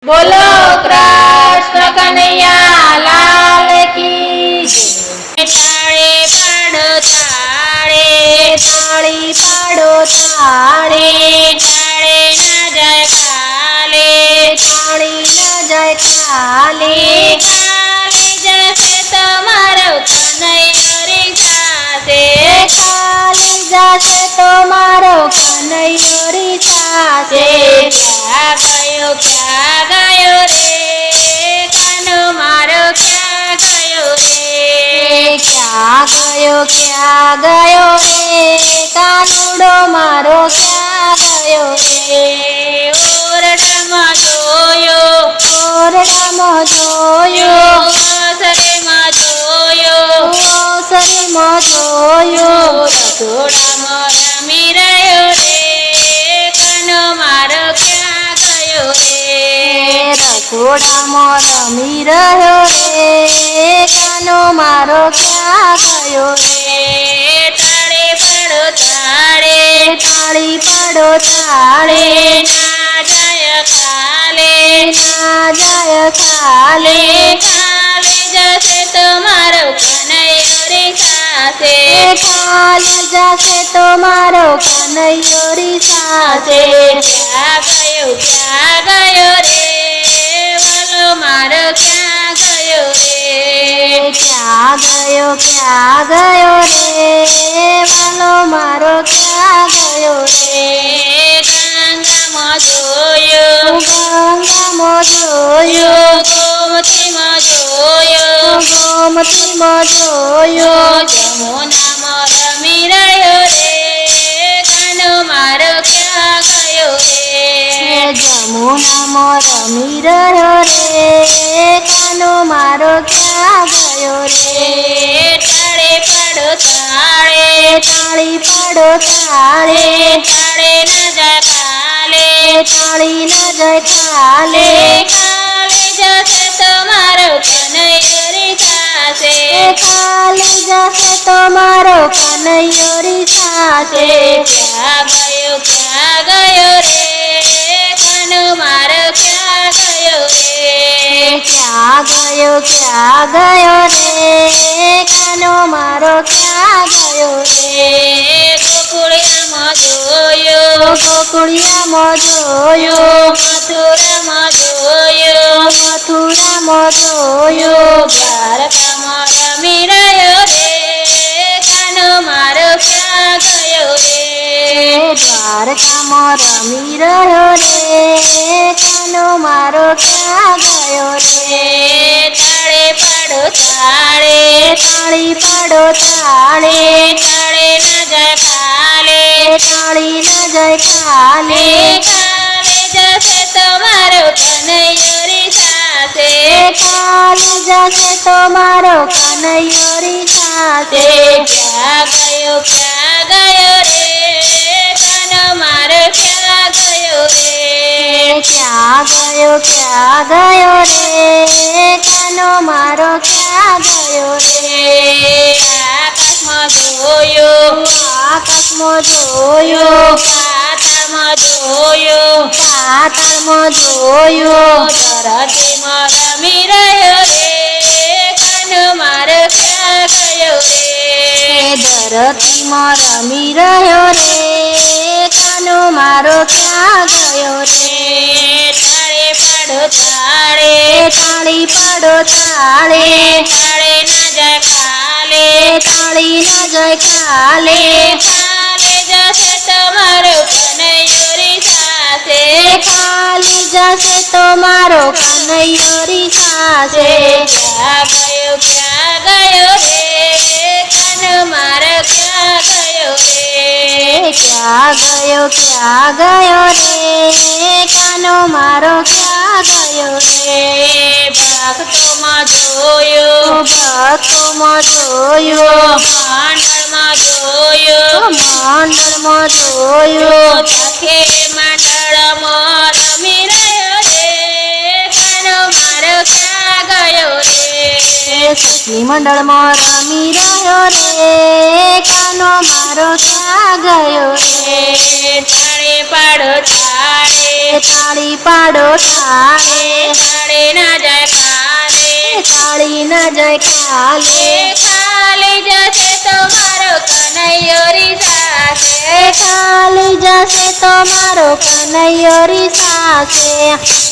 બોલો કૃષ્ણ કનૈયા લાલ કી તાળે પાડો તાળે, તાળી પાડો તાળે, તાળે ના જાય કાલે, તાળી ન જાય ખાલે, કાલે જશે તમારો કનૈયો રીસાશે. કાલે જશે તો મારો કનૈયો રીસાશે. ક્યાં ગયો રે કાનો મારો, ક્યાં ગયો રે? ક્યાં ગયો રે કાનુડો મારો, ક્યાં ગયો રે? ઓરડામાં જોયો, ઓરડામાં જોયો, ઓસરીમાં જોયો, ઓસરીમાં જોયો, રસોડામાં રમી રહ્યો રે કાનો મારો, ક્યાં ગયો રે? રસોડામાં રમી રહ્યો રે કાનો મારો, ક્યાં ગયો રે? તાળે પાડો તાળે, તાળી પાડો તાળે, ના જાય કાલે, ના જાય ખાલે, કાલે જશે તમારો કનૈયો રીસાશે. કાલે જશે તો મારો કનૈયો રીસાશે. ક્યાં ગયો રે વાલો મારો, ક્યાં ગયો રે? ક્યાં ગયો રે વાલો મારો, ક્યાં ગયો રે? ગંગામાં જોયો, ગંગામાં જોયો, ગોમતીમાં જોયો, ગોમતીમાં જોયો, જમુનામાં રમી રહ્યો રે કાનો મારો, ક્યાં ગયો રે? જમુનામાં રમી રહ્યો રે કાનો મારો, ક્યાં ગયો રે? તાળે પાડો તાળે, તાળી પાડો તાળે, તાળે ના જાય કાલે, તાળી ન જાય ખાલે, કાલે જશે તમારો કનૈયો રીસાશે. કાલે જશે તો મારો કનૈયો રીસાશે. ક્યાં ગયો રે કાનો મારો, ક્યાં ગયો રે? ક્યાં ગયો રે કાનો મારો, ક્યાં ગયો રે? ગોકુળિયામાં જોયો, ગોકુળિયામાં જોયો, મથુરામાં જોયો, મથુરામાં જોયો, દ્વારકામાં રમી રહ્યો રે કાનો મારો, ક્યાં ગયો રે? દ્વારકામાં રમી રહ્યો રે કાનો મારો, ક્યાં ગયો રે? તાળે પાડો તાળે, તાળી પાડો તાળે, તાળે ના જાય કાલે, તાળી ન જાય ખાલે, કાલે જશે તમારો કનૈયો રીસાશે. કાલે જશે તો મારો કનૈયો રીસાશે. ક્યાં ગયો રે કાનો મારો, ક્યાં ગયો રે? ક્યાં ગયો રે કાનો મારો, ક્યાં ગયો રે? આકાશમાં જોયો, આકાશમાં જોયો, પાતાળમાં જોયો, પાતાળમાં જોયો, ધરતીમાં રમી રહ્યો રે કાનો મારો, ક્યાં ગયો રે? ધરતીમાં રમી રહ્યો રે કાનો મારો, ક્યાં ગયો રે? તાળે પાડો તાળે, તાળી પાડો તાળે, તાળે ના જાય કાલે, તાળી ન જાય ખાલે, કાલે જશે તમારો કનૈયો રીસાશે. કાલે જશે તો મારો કનૈયો રીસાશે. ક્યાં ગયો રે કાનો મારો, ક્યાં ગયો રે? ક્યાં ગયો રે કાનો મારો, ક્યાં ગયો રે? ભક્તોમાં જોયો, ભક્તોમાં જોયો, મંડળમાં જોયો, મંડળમાં જોયો, તખે મંડળમાં રમી રહ્યો રે કાનો મારો, ક્યાં ગયો રે? સખી મંડળમાં રમી રહ્યો રે કાનો મારો ક્યાં ગયો રે તાળે પાડો તાળે તાળી પાડો તાળે તાળે ના જાય કાલે તાળી ન જાય કાલે કાલે જશે તો મારો કનૈયો રીસાશે કાલી જશે તો મારો કનૈયો રીસાશે